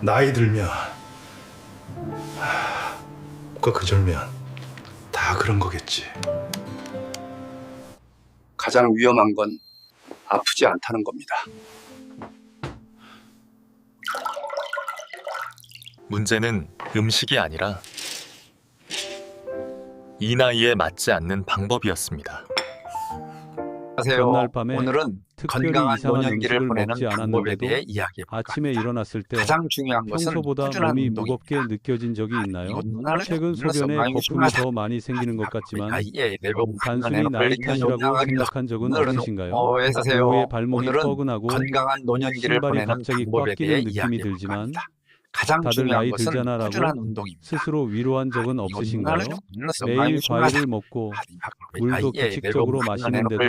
나이 들면 뭐가 그절면 다 그런 거겠지. 가장 위험한 건 아프지 않다는 겁니다. 문제는 음식이 아니라 이 나이에 맞지 않는 방법이었습니다. 전날 밤에 오늘은 특별히 건강한 이상한 노년기를 음식을 보내는 먹지 방법에 않았는데도 대해 이야기해볼까 아침에 합니다. 일어났을 때 가장 중요한 것은 평소보다 꾸준한 몸이 운동입니다. 무겁게 느껴진 적이 있나요? 이건 눈알 최근 눌러서 소변에 많이 거품이 심하다. 더 많이 생기는 것 같지만 아예 내복 단순히 나이 탓이라고 생각한 적은 없으신가요? 오후에 발목이 오늘은 뻐근하고 건강한 노년기를 신발이 보내는 갑자기 방법에 꽉 대해 끼는 느낌이 이야기해볼까 들지만 합니다. 가장 다들 중요한 나이 것은 들잖아라고 꾸준한 운동입니다. 스스로 위로한 적은 없으신가요? 매일 매일 과일을 먹고 물도 규칙적으로 마시는데도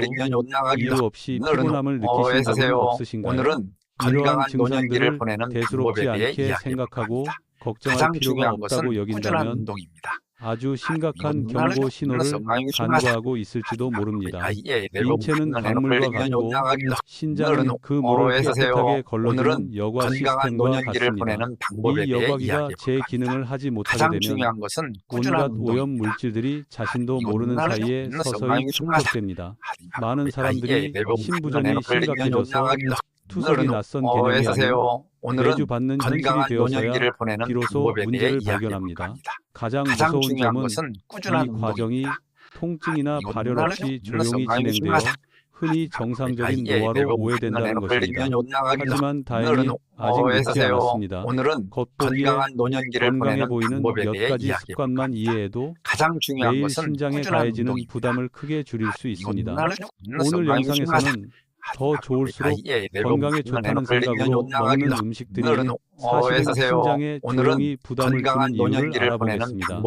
이유 없이 피곤함을 느끼신 적은 없으신가요? 오늘은 이러한 건강한 증상들을 노년기를 보내는 대수롭지 방법에 대해 않게 이야기해볼까 생각하고 합니다. 걱정할 가장 필요가 중요한 없다고 것은 꾸준한 여긴다면 운동입니다. 아주 심각한 이건 경고 신호를 간과하고 있을지도 모릅니다. 인체는 강물과 같고 신장은 그 물을 깨끗하게 걸러주는 여과 건강한 시스템과 노년기를 같습니다. 보내는 방법에 이 대해 여과기가 이야기해볼까 제 합니다. 기능을 하지 못하게 가장 되면 중요한 것은 온갖 꾸준한 오염 운동입니다. 물질들이 자신도 이건 모르는 눈알 사이에 눌러서 서서히 많이 축적됩니다. 많은 사람들이 신부전이 심각해져서 투석이 낯선 개념이 아닌 오늘은 내주받는 현실이 건강한 되어서야 노년기를 보내는 비로소 방법에 대해 문제를 이야기해볼까 발견합니다. 합니다. 가장 가장 무서운 중요한 점은 것은 이 꾸준한 과정이 운동입니다. 통증이나 이건 발열 눈알 없이 눌러서 조용히 많이 진행되어 심하다. 흔히 정상적인 노화로 오해된다는 것입니다. 하지만 다행히 아직 늦지 않았습니다. 오늘은 겉보기에 건강한 노년기를 건강해 보내는 보이는 방법에 몇 대해 가지 이야기해볼까 습관만 합니다. 이해해도 가장 중요한 매일 것은 신장에 꾸준한 가해지는 운동입니다. 부담을 크게 줄일 수 이건 있습니다. 눈알 눌러서 오늘 많이 심하다. 영상에서는 더 좋을수록 건강에 좋다는 생각으로 먹는 음식들이 사실은 신장에 조용히 부담을 주는 이유를 알아보겠습니다.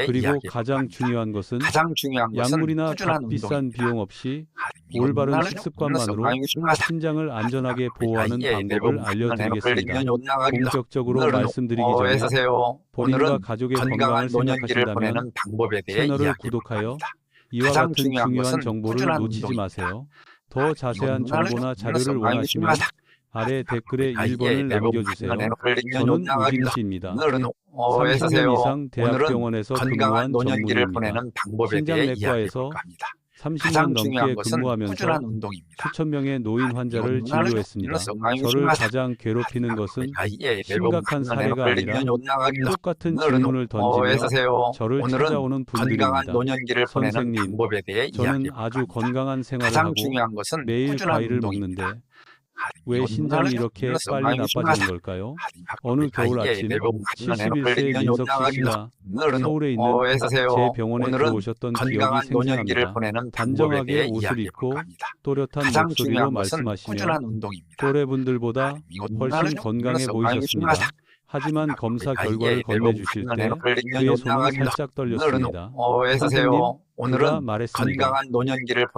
그리고 가장 중요한 것은 약물이나 값비싼 비용 없이 올바른 식습관만으로 신장을 안전하게 보호하는 방법을 알려드리겠습니다. 본격적으로 말씀드리기 전에 본인과 가족의 건강을 생각하신다면 채널을 구독하여 이와 같은 중요한 정보를 놓치지 마세요. 더 자세한 정보나 자료를 원하시면 아래 댓글에 1번을 남겨주세요. 저는 우진 씨입니다. 30년 이상 대학병원에서 근무한 전문의입니다. 신장내과에서 30년 넘게 근무하면서 수천 명의 노인 환자를 진료했습니다. 저를 가장 괴롭히는 것은 심각한 사례가 아니라 똑같은 질문을 던지며 저를 찾아오는 분들입니다. 선생님, 저는 아주 건강한 생활을 하고 매일 과일을 먹는데 왜 신장이 이렇게 빨리 나빠지는 걸까요? 어느 겨울 아침 71세 민석 씨가 서울에 있는 제 병원에 들어오셨던 기억이 생생합니다. 단정하게 옷을 입고 또렷한 목소리로 말씀하시며 또래분들보다 훨씬 건강해 보이셨습니다. 하지만 검사 결과를 건네주실 때 그의 손은 살짝 떨렸습니다. 선생님, 그가 말했습니다.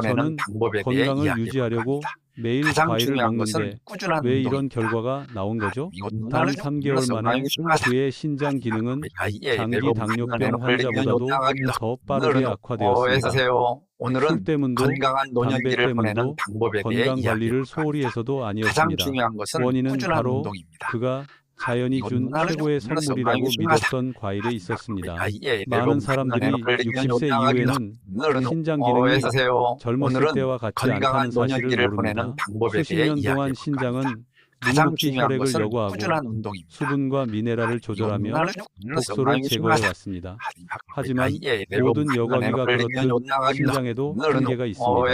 저는 건강을 유지하려고 매일 과일을 먹는데 왜 이런 결과가 나온 거죠? 단 3개월 만에 그의 신장 기능은 장기 당뇨병 환자보다도 더 빠르게 악화되었습니다. 술 때문도 담배 때문도 건강 관리를 소홀히 해서도 아니었습니다. 원인은 바로 그가 자연이 준 최고의 선물이라고 믿었던 과일에 있었습니다. 많은 사람들이 60세 이후에는 신장 기능이 젊었을 때와 같지 않다는 사실을 모릅니다. 수십 년 동안 신장은 묵묵히 혈액을 여과하고 수분과 미네랄을 조절하며 독소를 제거해 왔습니다. 하지만 모든 여과기가 그렇듯 신장에도 한계가 있습니다.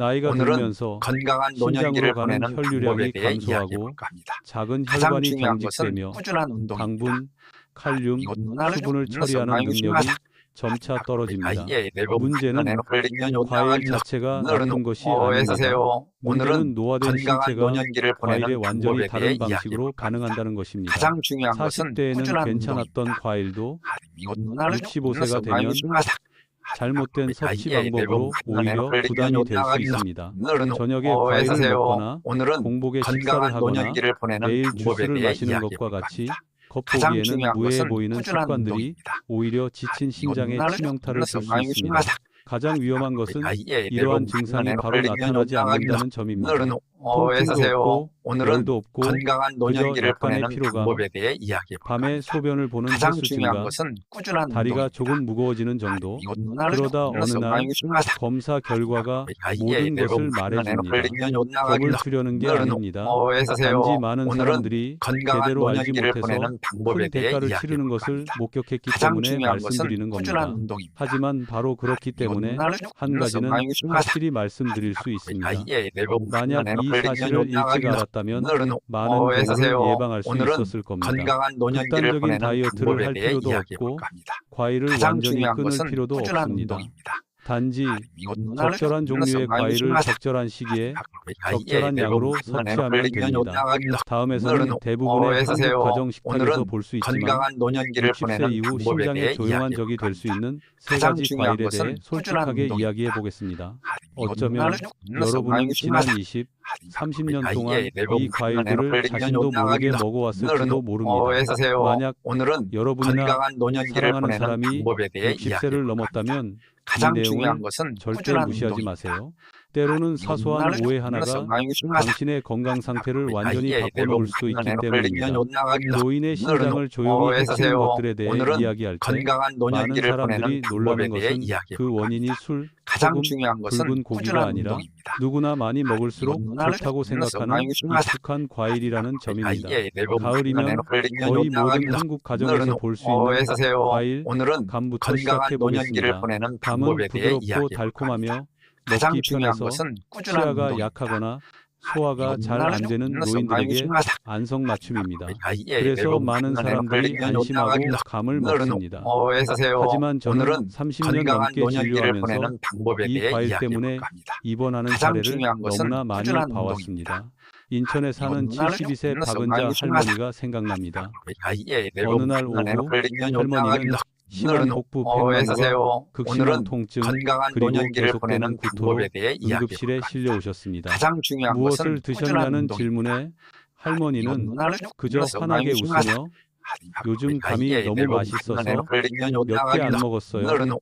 나이가 들면서 신장으로 가는 혈류량이 감소하고 작은 혈관이 경직되며 당분, 칼륨, 수분을 처리하는 능력이 점차 떨어집니다. 문제는 과일 자체가 나쁜 것이 아닙니다. 문제는 노화된 신체가 과일에 완전히 다른 방식으로 반응한다는 것입니다. 40대에는 괜찮았던 과일도 65세가 되면 잘못된 섭취 방법으로 오히려 부담이 될 수 있습니다. 저녁에 과일을 먹거나 공복에 식사를 하거나 매일 주스를 마시는 것과 같이 겉보기에는 무해해 보이는 습관들이 오히려 지친 신장에 치명타를 줄 수 있습니다. 가장 위험한 것은 이러한 증상이 바로 나타나지 않는다는 점입니다. 통증도 사세요. 없고 오늘은 열도 없고 건강한 그저 노년기를 약간의 보내는 피로감, 방법에 대해 이야기해 밤에 볼까 소변을 보는 가장 횟수 중요한 증가, 것은 꾸준한 다리가 운동입니다. 조금 무거워지는 정도. 이거 눈알을 그러다 어느 눌러서 날 많이 중요하다. 검사 결과가 예, 모든 네, 것을 말해줍니다. 겁을 주려는 게 아닙니다. 사세요. 단지 많은 오늘은 사람들이 건강한 제대로 알지 노년기를 못해서 보내는 방법에 큰 대해 대가를 이야기해 치르는 볼까 것을 합니다. 목격했기 가장 때문에 중요한 것은 말씀드리는 꾸준한 겁니다. 운동입니다. 하지만 바로 그렇기 때문에 한 가지는 확실히 말씀드릴 수 있습니다. 만약 이 사실을 일찍 알았다면 많은 병을 예방할 수 있었을 겁니다. 건강한 노년기를 극단적인 보내는 다이어트를 방법에 할 대해 필요도 이야기해 없고 볼까 합니다. 과일을 가장 완전히 중요한 끊을 것은 필요도 꾸준한 없습니다. 운동입니다. 단지 적절한 종류의 과일을 적절한 시기에 적절한 양으로 섭취하면 됩니다. 다음에서는 대부분의 한국 가정 식탁에서 볼 수 있지만 건강한 노년기를 60세 이후 신장에 조용한 적이 될 수 있는 세 가지 과일에 대해 솔직하게 이야기해 보겠습니다. 어쩌면 여러분은 지난 20, 30년 동안 이 과일들을 자신도 모르게 먹어왔을지도 모릅니다. 만약 오늘은 여러분이나 건강한 노년기를 사랑하는 보내는 사람이 방법에 대해 60세를 넘었다면 가장 이 중요한 내용을 것은 절대 꾸준한 무시하지 운동입니다. 마세요. 때로는 사소한 오해 하나가 당신의 건강 상태를 완전히 바꿔놓을 수도 있기 때문입니다. 노인의 신장을 조용히 해치는 것들에 대해 이야기할 때 건강한 많은 노년기를 사람들이 보내는 놀라는 방법에 대해 것은 이야기해 그 볼까 원인이 합니다. 술, 가장 소금, 중요한 것은 붉은 고기가 꾸준한 아니라 운동입니다. 누구나 많이 먹을수록 좋다고 생각하는 익숙한 과일이라는 점입니다. 가을이면 거의 모든 한국 가정에서 볼 수 있는 과일, 오늘은 감부터 건강한 시작해 노년기를 보겠습니다. 보내는 감은 방법에 대해 부드럽고 이야기해 달콤하며 가장 먹기 중요한 편해서 것은 꾸준한 치아가 운동입니다. 약하거나 소화가 잘 안 되는 노인들에게 안성맞춤입니다. 그래서 많은 사람들이 안심하고 감을 먹습니다. 하지만 저는 30년 넘게 진료하면서 이 과일 때문에 입원하는 사례를 너무나 많이 봐왔습니다. 인천에 사는 72세 박은자 할머니가 생각납니다. 어느 날 오후 할머니는 심한 복부 팽만과 극심한 통증 그리고 계속되는 구토로 응급실에 실려오셨습니다. 무엇을 드셨냐는 질문에 할머니는 그저 환하게 웃으며 요즘 감이 너무 맛있어서 몇 개 안 먹었어요 라고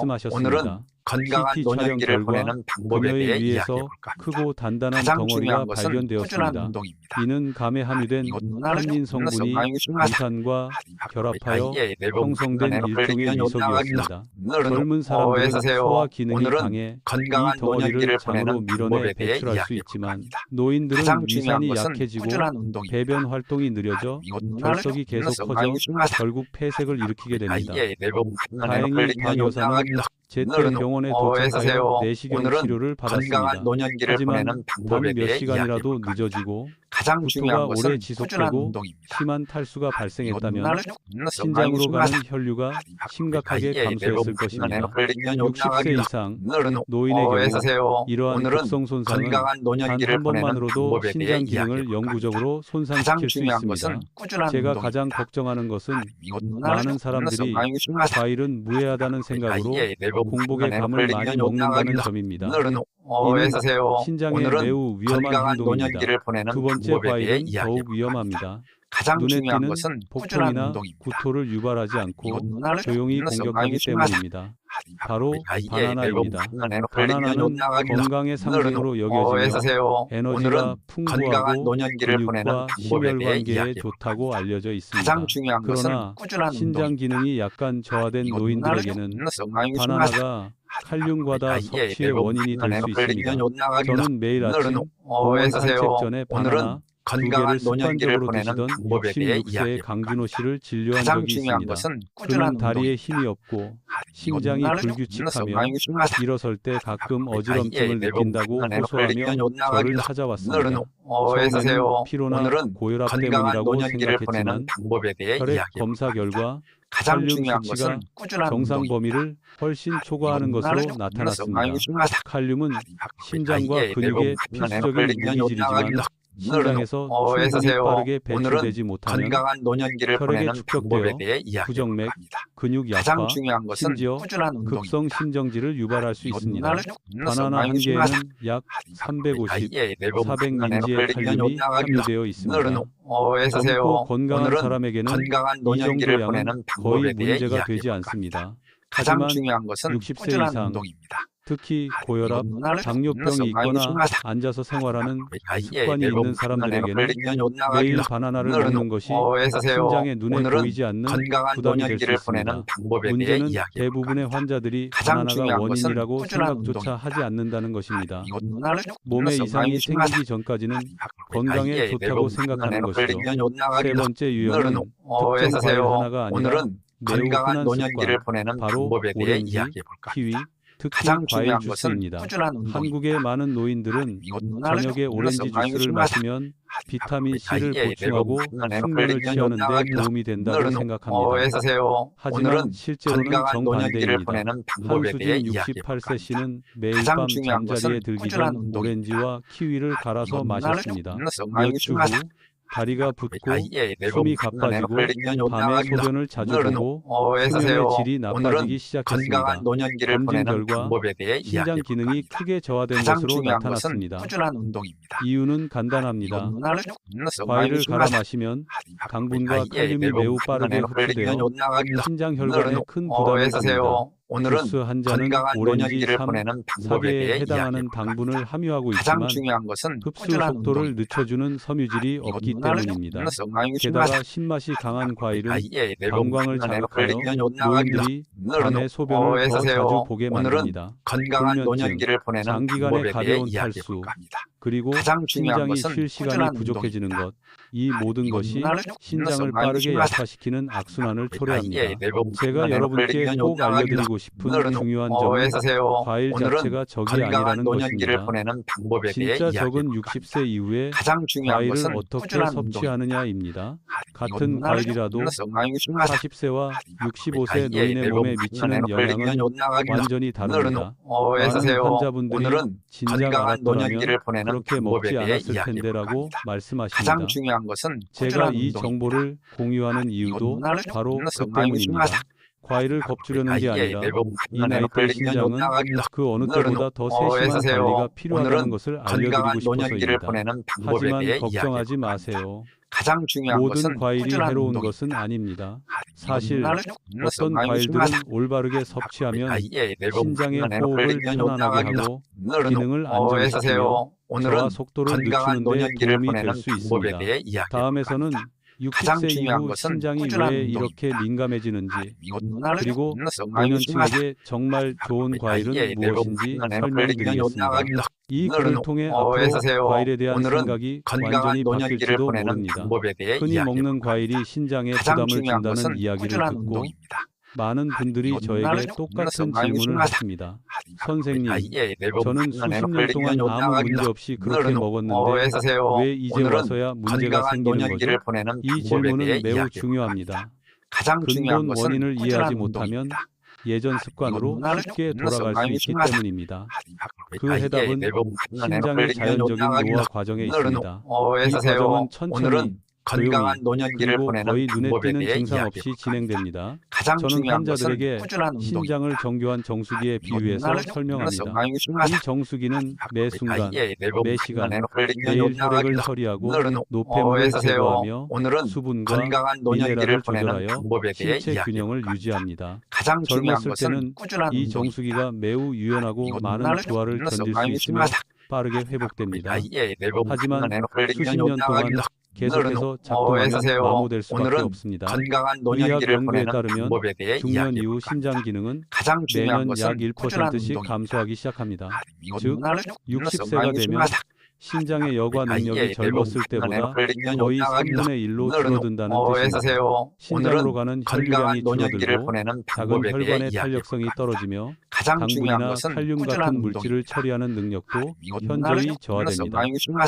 말씀하셨습니다. 건강한 CT 촬영 노년기를 결과 보내는 방법에 그녀의 대해 위에서 이야기해 볼까 합니다. 크고 단단한 가장 덩어리가 중요한 것은 꾸준한 발견되었습니다. 운동입니다. 이는 감에 함유된 탄닌 성분이 위산과 결합하여 형성된 일종의 미석이었습니다. 젊은 사람들은 소화 기능이 강해 건강한 이 덩어리를 노년기를 장으로 보내는 밀어내 방법에 대해 배출할 수 이야기해 있지만 볼까 합니다. 노인들은 가장 중요한 위산이 것은 약해지고 꾸준한 운동입니다. 배변 활동이 느려져 결석이 계속 커져 결국 폐색을 일으키게 됩니다. 다행히 박 여사는 제때 병원에 도착하여 내시경 치료를 받았습니다. 하지만 단 몇 시간이라도 늦어지고 가장 구토가 중요한 오래 것은 꾸준한 지속되고 운동입니다. 심한 탈수가 발생했다면 신장으로 가는 혈류가 심각하게 감소했을 것입니다. 60세 이상 노인의 경우 이러한 급성 손상은 단 한 번만으로도 신장 기능을 영구적으로 손상시킬 수 있습니다. 제가 가장 걱정하는 것은 많은 사람들이 과일은 무해하다는 생각으로 공복에 감을 많이 먹는다는 점입니다. 이는 신장에 매우 위험한 행동입니다. 두 번째 과일은 더욱 위험합니다. 눈에 띄는 복통이나 구토를 유발하지 않고 조용히 공격하기 때문입니다. 바로 바나나입니다. 바나나는 건강의 상징으로 여겨지며 에너지가 풍부하고 근육과 심혈관계에 좋다고 알려져 있습니다. 그러나 신장 기능이 약간 저하된 노인들에게는 바나나가 칼륨과다 섭취의 원인이 될 수 있습니다. 저는 매일 아침 공원 산책 전에 바나나 두 개를 습관적으로 드시던 66세의 강준호 씨를 진료한 적이 있습니다. 그는 다리에 힘이 없고 심장이 불규칙하며 일어설 때 가끔 어지럼증을 느낀다고 호소하며 저를 찾아왔습니다. 처음에는 피로나 고혈압 때문이라고 생각했지만 혈액 검사 결과 칼륨 수치가 정상 범위를 훨씬 초과하는 것으로 나타났습니다. 칼륨은 심장과 근육의 필수적인 무기질이지만 신장에서 충분히 빠르게 배출되지 못하면 혈액에 축적되어 부정맥, 근육 약화, 심지어 급성 심정지를 유발할 수 있습니다. 바나나 한 개에는 약 350, 400민지의 칼륨이 함유되어 있습니다. 젊고 건강한 사람에게는 이 정도 양은 거의 문제가 되지 않습니다. 하지만 60세 이상 특히 고혈압, 당뇨병이 있거나 앉아서 생활하는 습관이 있는 사람들에게는 매일 바나나를 먹는 것이 신장에 눈에 보이지 않는 부담이 될 수 있습니다. 문제는 대부분의 환자들이 바나나가 원인이라고 생각조차 하지 않는다는 것입니다. 몸에 이상이 생기기 전까지는 건강에 좋다고 생각하는 것이죠. 세 번째 유형은 특정 과일 하나가 아니라 매우 흔한 습관, 바로 오렌지, 키위, 특정 과일 주스입니다. 한국의 많은 노인들은 저녁에 오렌지 주스를 마시면 비타민 C를 보충하고 숙면을 취하는 데 도움이 된다고 생각합니다. 하지만 실제로는 정반대입니다. 한수진 68세 씨는 매일 밤 잠자리에 들기 전 오렌지와 키위를 갈아서 마셨습니다. 몇 주 후 다리가 붓고 숨이 가빠지고 밤에 소변을 자주 보고 수면의 질이 나빠지기 시작했습니다. 검진 결과 신장 기능이 크게 저하된 것으로 나타났습니다. 이유는 간단합니다. 과일을 갈아 마시면 당분과 칼륨이 매우 빠르게 흡수되어 신장 혈관에 큰 부담을 줍니다. 주스 한 잔은 오렌지 3, 4개에 해당하는 당분을 함유하고 있지만 흡수 속도를 늦춰주는 섬유질이 없기 때문입니다. 게다가 신맛이 강한 과일은 방광을 자극하여 노인들이 밤에 소변을 더 자주 보게 만듭니다. 불면증, 장기간의 가벼운 탈수, 그리고 신장이 쉴 시간이 부족해지는 것, 이 모든 것이 신장을 빠르게 약화시키는 악순환을 초래합니다. 제가 여러분께 꼭 알려드리고 싶은 중요한 점은 과일 자체가 적이 아니라는 것입니다. 진짜 적은 60세 이후에 과일을 어떻게 섭취하느냐입니다. 같은 과일이라도 40세와 65세 노인의 몸에 미치는 영향은 완전히 다릅니다. 많은 환자분들이 진작 알았더라면 그렇게 먹지 않았을 텐데라고 말씀하십니다. 제가 이 정보를 공유하는 이유도 바로 그 때문입니다. 과일을 겁주려는 게 아니라 이 나이 때 신장은 그 어느 때보다 더 세심한 관리가 필요하다는 것을 알려드리고 싶어서입니다. 하지만 걱정하지 마세요. 모든 과일이 해로운 것은 아닙니다. 사실 어떤 과일들은 올바르게 섭취하면 신장의 호흡을 편안하게 하고 기능을 안정시키며 저하 속도를 늦추는 데 도움이 될 수 있습니다. 다음에서는 60세 이후 신장이 왜 이렇게 민감해지는지, 그리고 노년층에게 정말 좋은 과일은 무엇인지 설명드리겠습니다. 이 글을 통해 앞으로 과일에 대한 생각이 완전히 바뀔지도 모릅니다. 흔히 먹는 과일이 신장에 부담을 준다는 이야기를 듣고 많은 분들이 저에게 똑같은 질문을 하십니다. 선생님, 저는 수십 년 동안 아무 문제 없이 그렇게 먹었는데 왜 이제 와서야 문제가 생기는 거죠? 이 질문은 매우 중요합니다. 근본 원인을 이해하지 못하면 예전 습관으로 쉽게 돌아갈 수 있기 때문입니다. 그 해답은 신장의 자연적인 노화 과정에 있습니다. 이 과정은 천천히 조용히 그리고 거의 눈에 띄는 증상 없이 진행됩니다. 저는 환자들에게 신장을 정교한 정수기에 비유해서 설명합니다. 이 정수기는 매 순간, 매 시간 매일 혈액을 처리하고 노폐물을 제거하며 수분과 미네랄을 조절하여 신체 균형을 유지합니다. 젊었을 때는 이 정수기가 매우 유연하고 많은 부하를 견딜 수 있으며 빠르게 회복됩니다. 하지만 수십 년 동안 계속해서 작동하면 마모될 수밖에 없습니다. 의학 연구에 따르면 중년 이후 신장 기능은 매년 약 1%씩 감소하기 시작합니다. 즉, 60세가 되면 신장의 여과 능력이 젊었을 때보다 거의 3분의 1로 줄어든다는 뜻입니다. 신장으로 가는 혈류량이 줄어들고 작은 혈관의 탄력성이 떨어지며 당분이나 칼륨 같은 물질을 처리하는 능력도 현저히 저하됩니다.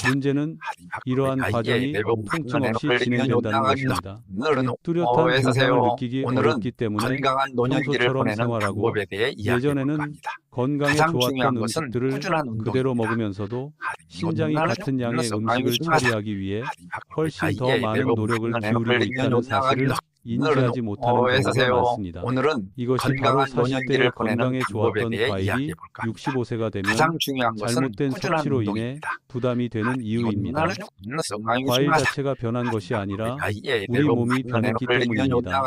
문제는 이러한 과정이 통증 없이 진행된다는 것입니다. 뚜렷한 증상을 느끼기 어렵기 때문에 평소처럼 생활하고 예전에는 건강에 좋았던 음식들을 그대로 먹으면서도 신장이 같은 양의 음식을 처리하기 위해 훨씬 더 많은 노력을 기울이고 있다는 사실을 인지하지 못하는 경우가 많습니다. 오늘은 이것이 바로 40대의 건강에 좋았던 과일이 65세가 되면 가장 중요한 것은 잘못된 꾸준한 섭취로 인해 운동입니다. 부담이 되는 이유입니다. 과일 자체가 변한 것이 아니라 우리 몸이 변했기 때문입니다.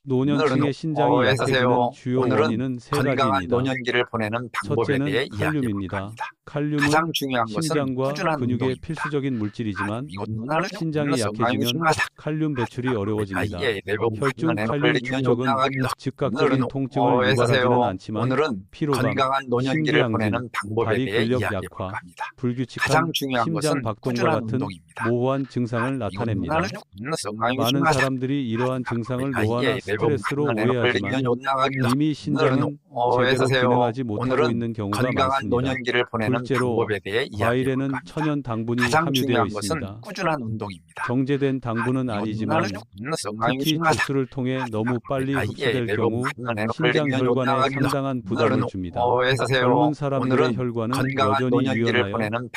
노년층의 신장이 약해지는 주요 원인은 세 건강한 가지입니다. 노년기를 보내는 방법에 대해 첫째는 칼륨입니다. 칼륨은 가장 중요한 것은 심장과 꾸준한 근육의 운동입니다. 필수적인 물질이지만 신장이 약해지면 칼륨 배출이 어려워집니다. 혈중 칼륨 축적은 즉각적인 통증을 유발하지는 않지만 오늘은 피로감, 건강한 노년기를 신기항진, 보내는 방법에 발이 대해 근력 이야기해 약화, 볼까 합니다. 불규칙한 가장 중요한 심장 것은 박동과 꾸준한 같은 운동입니다. 모호한 증상을 나타냅니다. 많은 사람들이 이러한 증상을 노화나 스트레스로 오해하지만 이미 신장은 제대로 기능하지 못하고 있는 경우가 건강한 많습니다. 노년기를 보내는 둘째로 방법에 대해 과일에는 이야기해 천연 당분이 가장 함유되어 중요한 것은 있습니다. 꾸준한 운동입니다. 정제된 당분은 아니지만 특히 주스를 통해 너무 빨리 흡수될 경우 신장 혈관에 상당한 부담을 줍니다. 젊은 사람들의 혈관은 여전히 유연하여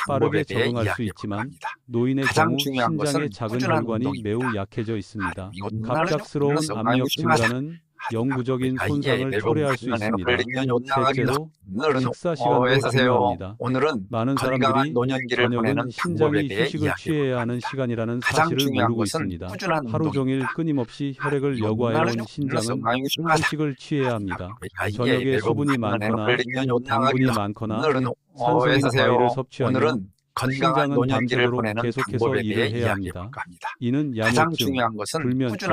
빠르게 적응할 수 있지만 노인의 경우 신장의 작은 혈관이 매우 약해져 있습니다. 갑작스러운 압력 증가는 영구적인 손상을 초래할 수 있습니다. 셋째로 식사 시간도 중요합니다. 많은 사람들이 저녁은 신장이 휴식을 취해야 하는 시간이라는 사실을 모르고 있습니다. 하루 종일 끊임없이 혈액을 여과해온 신장은 휴식을 취해야 합니다. 저녁에 수분이 많거나 당분이 많거나 산성인 과일을 섭취하면 신장은 밤새도록 계속해서 일을 해야 합니다. 이는 야뇨증, 불면증,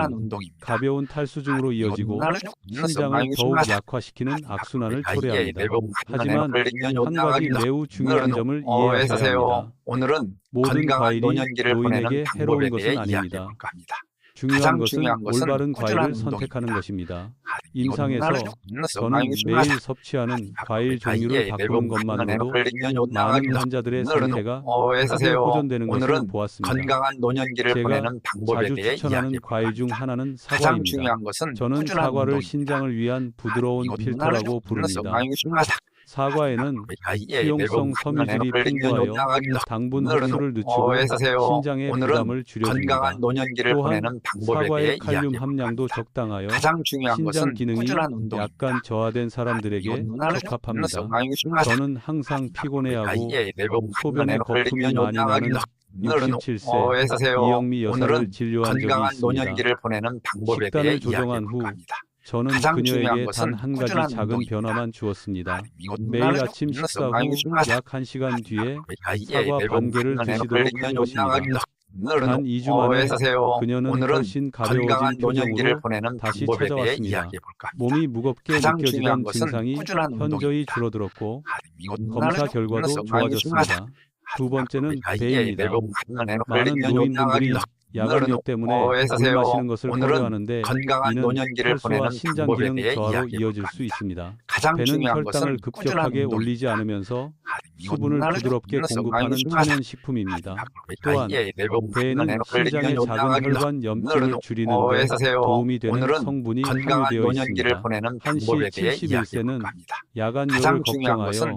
가벼운 탈수증으로 이어지고 신장을 더욱 약화시키는 악순환을 초래합니다. 하지만 한 가지 매우 중요한 점을 이해하셔야 합니다. 모든 과일이 노인에게 해로운 것은 아닙니다. 중요한 것은 올바른 과일을 선택하는 것입니다. 임상에서 저는 매일 섭취하는 과일 종류를 바꾸는 것만으로도 많은 환자들의 상태가 크게 호전되는 것을 보았습니다. 제가 자주 추천하는 과일 중 하나는 사과입니다. 저는 사과를 신장을 위한 부드러운 필터라고 부릅니다. 사과에는 수용성 섬유질이 풍부하여 당분 흡수를 늦추고 신장의 부담을 줄여줍니다. 또한 사과의 칼륨 함량도 적당하여 신장 기능이 약간 저하된 사람들에게 적합합니다. 저는 항상 피곤해하고 소변에 거품이 많이 나는 67세 이영미 여사를 진료한 적이 있습니다. 식단을 조정한 후 저는 그녀에게 단 한 가지 작은 변화만 주었습니다. 매일 아침 식사 후 약 1시간 뒤에 사과 반 개를 드시도록 한 것입니다. 단 2주 만에 그녀는 훨씬 가벼워진 표정으로 다시 찾아왔습니다. 몸이 무겁게 느껴지던 증상이 현저히 줄어들었고 검사 결과도 좋아졌습니다. 두 번째는 배입니다. 많은 노인분들이 야간육 때문에 물 마시는 것을 꺼려하는데 이는 혈소와 신장 기능 저하로 이어질 수 있습니다. 배는 혈당을 급격하게 올리지 않으면서 수분을 부드럽게 공급하는 천연 식품입니다. 또한 배에는 신장의 작은 혈관 염증을 줄이는 데 도움이 되는 성분이 함유되어 있습니다. 1시 71세는 야간요를 걱정하여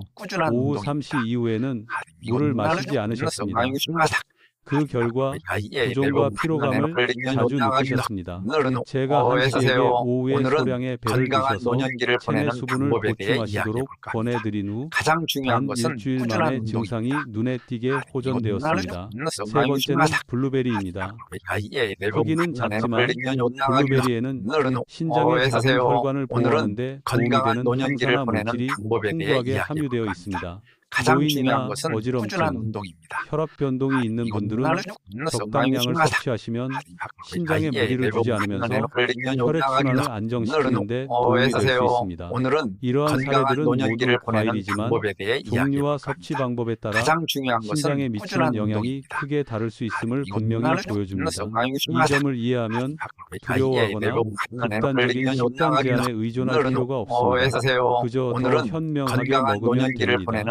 오후 3시 이후에는 물을 마시지 않으셨습니다. 그 결과 부종과 피로감을 자주 느끼셨습니다. 제가 1시에게 오후에 소량의 배를 드셔서 체내 수분을 보충하시도록 권해드린 후 단 일주일 만에 증상이 눈에 띄게 호전되었습니다. 세 번째는 블루베리입니다. 크기는 작지만 블루베리에는 신장의 작은 혈관을 보호하는 데 도움이 되는 항산화 물질이 풍부하게 함유되어 있습니다. 노인이나 어지럼증, 혈압 변동이 있는 분들은 적당량을 섭취하시면 신장에 무리를 주지 않으면서 혈액순환을 안정시키는 데 도움이 될 수 있습니다. 이러한 사례들은 모두 과일이지만 종류와 섭취 방법에 따라 신장에 미치는 영향이 크게 다를 수 있음을 분명히 보여줍니다. 이 점을 이해하면 두려워하거나 극단적인 식단 제한에 의존할 필요가 없습니다. 그저 더 현명하게 먹으면 됩니다.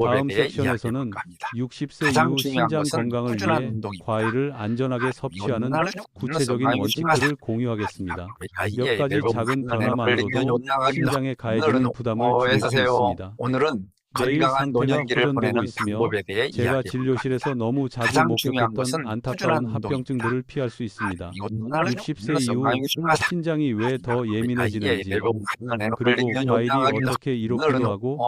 다음 섹션에서는 60세 이후 신장 건강을 위해 과일을 안전하게 섭취하는 구체적인 원칙들을 공유하겠습니다. 몇 가지 작은 변화만으로도 신장에 가해지는 부담을 줄일 수 있습니다. 매일 건강한 상태가 노년기를 호전되고 보내는 있으며 방법에 대해 제가 이야기해 진료실에서 너무 자주 가장 중요한 목격했던 것은 안타까운 꾸준한 합병증들을 피할 수 있습니다. 이곳 60세 이후 신장이 왜 더 예민해지는지, 그리고 과일이 어떻게 이롭기도 하고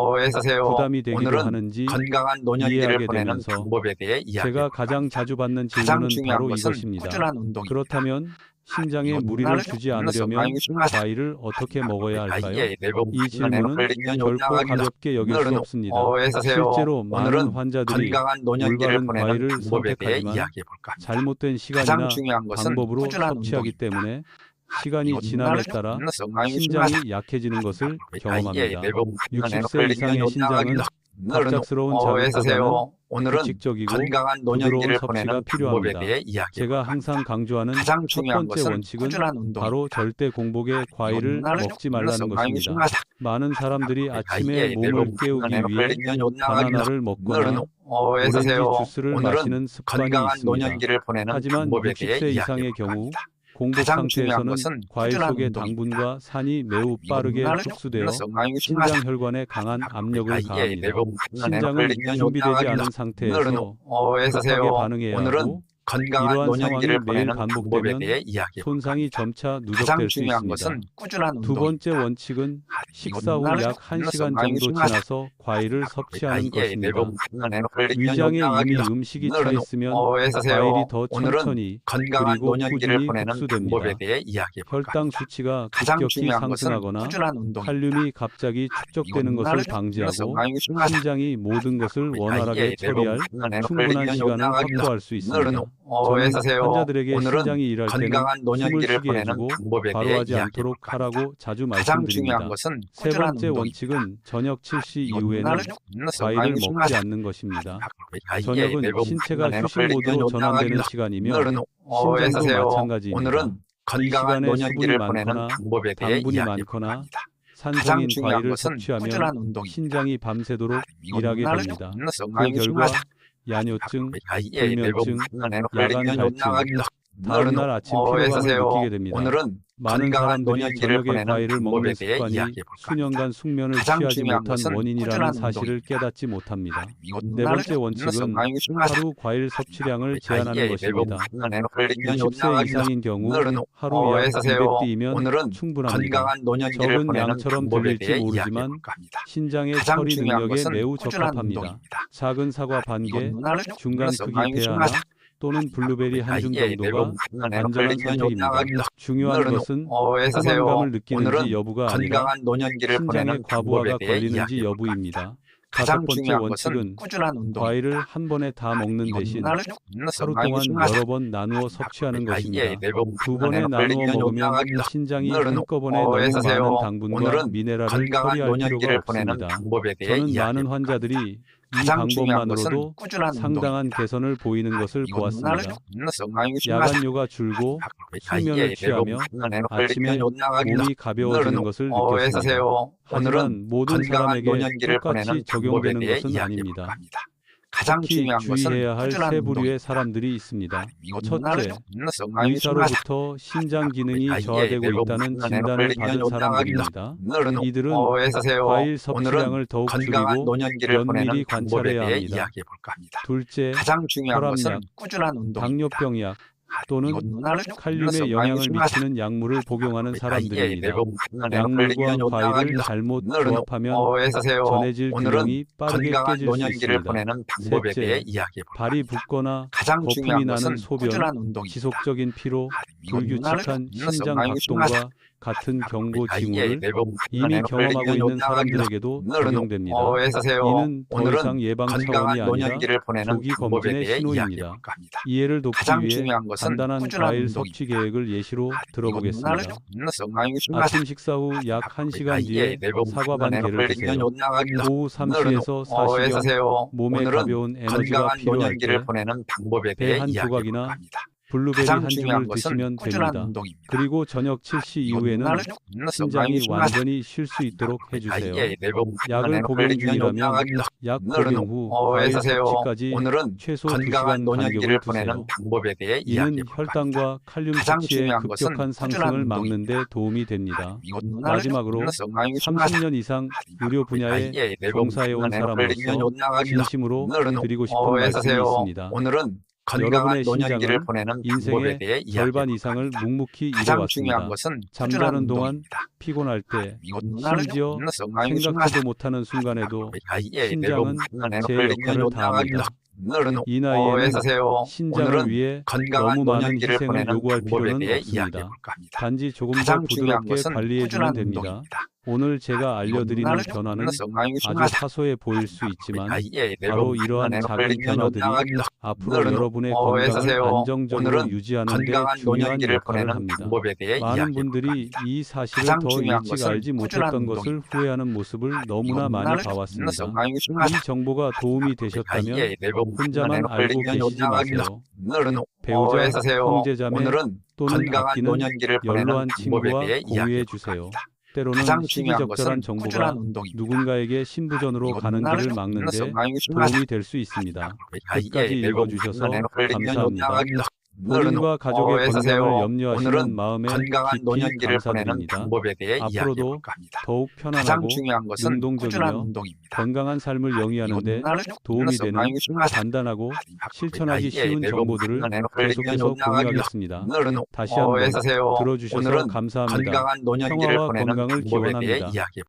부담이 되기도 하는지 건강한 노년기를 이해하게 보내는 되면서 방법에 대해 이야기해 제가 가장 자주 받는 가장 질문은 중요한 바로 것은 이것입니다. 꾸준한 운동입니다. 그렇다면 신장에 이곳 무리를 주지 않으려면 과일을 어떻게 먹어야 할까요? 이 질문은 결코 가볍게 여길 수 없습니다. 실제로 많은 환자들이 건강한 노년기를 올바른 보내는 과일을 방법에 대해 선택하지만 이야기해 볼까 합니다. 잘못된 가장 시간이나 중요한 것은 방법으로 꾸준한 섭취하기 운동입니다. 때문에 시간이 이곳 지남에 따라 신장이 약해지는 것을 경험합니다. 60세 이상의 신장은 갑작스러운 자극보다는 오늘은 규칙적이고 건강한 부드러운 노년기를 섭취가 보내는 방법에 필요합니다. 대해 이야기해 제가 볼까 항상 합니다. 강조하는 가장 첫 중요한 번째 것은 원칙은 꾸준한 운동입니다. 바로 절대 공복에 과일을 먹지 말라는 것입니다. 많은 사람들이 아침에 몸을 깨우기 위해 바나나를 먹거나 오렌지 주스를 마시는 습관이 건강한 있습니다. 노년기를 보내는 하지만 방법에 대해 60세 이야기해 이상의 볼까 경우 합니다. 공복 가장 중요한 상태에서는 것은 과일 꾸준한 속의 운동입니다. 당분과 산이 매우 빠르게 흡수되어 신장 혈관에 강한 압력을 가합니다. 신장은 준비되지 않은 상태에서 급하게 반응해야 하고 건강한 이러한 상황이 노년기를 매일 보내는 방법에 반복되면 대해 이야기해 볼까 손상이 합니다. 점차 가장 누적될 수 중요한 있습니다. 것은 꾸준한 두 번째 운동입니다. 원칙은 식사 후 약 1시간 정도 지나서 과일을 섭취하는 것입니다. 위장에 이미 음식이 차 있으면 과일이 더 천천히 건강한 그리고 노년기를 꾸준히 보내는 흡수됩니다. 방법에 대해 이야기해 볼까 혈당 합니다. 수치가 가장 급격히 중요한 것은 상승하거나 꾸준한 운동입니다. 칼륨이 갑자기 축적되는 것을 방지하고 신장이 모든 것을 원활하게 처리할 충분한 시간을 확보할 수 있습니다. 저는 환자들에게 신장이 일할 때는 건강한 숨을 노년기를 쉬게 보내는 해주고 방법에 바로 대해 하지 이야기해 않도록 볼까 합니다. 하라고 자주 가장 중요한 말씀드립니다. 것은 세 꾸준한 번째 운동입니다. 원칙은 저녁 7시 이후에는 과일을 먹지 않는 것입니다. 저녁은 신체가 휴식 모드로 전환되는 시간이며 신장도 마찬가지입니다. 오늘은 이 건강한 시간에 수분이 노년기를 보내는 많거나 방법에 대해 당분이 이야기해 많거나 볼까 합니다. 산성인 가장 중요한 과일을 것은 섭취하면 꾸준한 운동입니다. 신장이 밤새도록 일하게 됩니다. 그 결과 결과 야뇨증, 불면증, 야간 갈증, 다음날 아침 피로감을 느끼게 됩니다. 오늘은 많은 건강한 사람들이 노년기를 저녁에 보내는 과일을 먹는 방법에 대해 습관이 이야기해 볼까 수년간 숙면을 가장 취하지 중요한 못한 것은 원인이라는 꾸준한 사실을 운동입니다. 깨닫지 못합니다. 네 번째 원칙은 하루 과일 섭취량을 제한하는 것입니다. 60세 이상인 경우 하루 약 200디이면 충분합니다. 건강한 노년기를 적은 보내는 양처럼 방법에 들릴지 대해 모르지만 이야기해 볼까 합니다. 신장의 가장 처리 중요한 능력에 것은 매우 꾸준한 적합합니다. 운동입니다. 작은 사과 반 개, 중간 크기 배 하나 또는 블루베리 한 줌 정도가 안전한 선택입니다. 중요한 것은 포만감을 느끼는지 여부가 아니라 건강한 노년기를 신장에 보내는 방법에 과부하가 대해 걸리는지 이야기해 볼까 합니다. 여부입니다. 다섯 가장 번째 중요한 원칙은 것은 꾸준한 운동. 과일을 한 번에 다 먹는 대신 하루 동안 여러 번 나누어 섭취하는 것입니다. 두 번에 나누어 먹으면 신장이 한꺼번에 너무 많은 당분과 미네랄을 건강한 처리할 노년기를 필요가 보내는 없습니다. 방법에 대해 저는 이야기해 많은 볼까 합니다. 환자들이 이 가장 중요한 것은 방법만으로도 꾸준한 상당한 운동입니다. 개선을 보이는 것을 보았습니다. 야간 야간뇨가 줄고 수면을 취하며 아침에 몸이 가벼워지는 것을 느꼈습니다. 하지만 모든 사람에게 똑같이 적용되는 것은 아닙니다. 가장 특히 중요한 것은 주의해야 할 꾸준한 세 부류의 운동입니다. 사람들이 있습니다. 첫째, 의사로부터 신장 기능이 저하되고 있다는 진단을 받은 사람들입니다. 이들은 과일 섭취량을 더욱 줄이고 면밀히 관찰해야 합니다. 둘째, 가장 중요한 것은 혈압약, 꾸준한 운동. 당뇨병약 또는 칼륨에 영향을 미치는 약물을 복용하는 사람들입니다. 약물과 과일을 잘못 조합하면 전해질 균형이 빠르게 건강한 깨질 수 노년기를 있습니다. 보내는 방법에 셋째, 대해 이야기해 볼까 발이 합니다. 붓거나 가장 거품이 중요한 나는 것은 소변, 꾸준한 운동입니다. 지속적인 피로, 불규칙한 신장 박동과 같은 경고 징후를 이미 경험하고 있는 사람들에게도 적용됩니다. 이는 더 이상 예방 차원이 건강한 아니라 노년기를 보내는 조기 방법에 검진의 대해 이야기해 신호입니다. 볼까 합니다. 이해를 돕기 가장 위해 중요한 것은 간단한 꾸준한 과일 운동입니다. 섭취 계획을 예시로 들어보겠습니다. 아침 식사 후 약 1시간 뒤에 사과 반 개를 드세요. 오후 3시에서 4시경 몸에 가벼운 에너지가 건강한 필요할 노년기를 때 보내는 방법에 배 대해 한 이야기해 볼까 조각이나 합니다. 블루베리 가장 한 중요한 줌을 것은 드시면 꾸준한 됩니다. 운동입니다. 그리고 저녁 7시 이후에는 신장이 완전히 쉴 수 있도록 해주세요. 약을 복용 중이라면 약 복용 후 과일 섭취까지 오늘은 최소 건강한 2시간 노년기를 간격을 보내는 두세요. 방법에 대해 이는 이야기해 볼까 합니다. 혈당과 칼륨 가장 섭취의 중요한 것은 급격한 상승을 꾸준한 막는 데 운동입니다. 도움이 됩니다. 이것은 마지막으로 30년 이상 의료 분야에 종사해온 사람으로서 진심으로 드리고 싶은 말씀이 있습니다. 오늘은 건강한 여러분의 노년기를 신장은 보내는 방법에 인생의 대해 절반 이야기해 이상을 볼까 합니다. 묵묵히 가장 일해왔습니다. 중요한 것은 잠자는 동안 운동입니다. 피곤할 때 이것은 심지어 생각지도 못하는 순간에도 신장은 제 역할을 다합니다. 이 나이에는 신장을 위해 건강한 너무 많은 노년기를 희생을 보내는 요구할 방법에 필요는 대해 없습니다. 이야기해 볼까 합니다. 단지 조금 더 가장 중요한 부드럽게 것은 관리해주면 꾸준한 됩니다. 운동입니다. 오늘 제가 알려드리는 변화는 아주 사소해 보일 수 있지만 바로 이러한 작은 변화들이 앞으로 여러분의 건강을 안정적으로 유지하는 데 건강한 중요한 노년기를 역할을 보내는 합니다. 방법에 대해 많은 이야기해 분들이 볼까 이 사실을 가장 더 중요한 일찍 것은 알지 꾸준한 못했던 것을 운동입니다. 후회하는 모습을 너무나 많이 봐왔습니다. 이 정보가 도움이 되셨다면 혼자만 알고 계시지 마세요. 배우자, 형제자매 오늘은 또는 건강한 아끼는 노년기를 보내는 연로한 방법에 친구와 대해 공유해 이야기해 주세요. 볼까 때로는 가장 중요한 시기적절한 것은 정보가 꾸준한 운동입니다. 누군가에게 신부전으로 가는 길을 막는데 도움이 될 수 있습니다. 끝까지 읽어주셔서 감사합니다. 본인과 가족의 건강을 염려하시는 오늘은 마음에 건강한 깊이 노년기를 보내는 감사드립니다. 방법에 대해 이야기해 앞으로도 볼까 합니다. 더욱 가장 편안하고 중요한 것은 꾸준한 능동적이며 운동입니다. 건강한 삶을 영위하는데 도움이 되는 간단하고 실천하기 쉬운 정보들을 계속해서 공유하겠습니다. 다시 한번 들어주셔서 오늘은 감사합니다. 건강한 노년기를 평화와 보내는 건강을 방법에 대해 기원합니다. 이야기해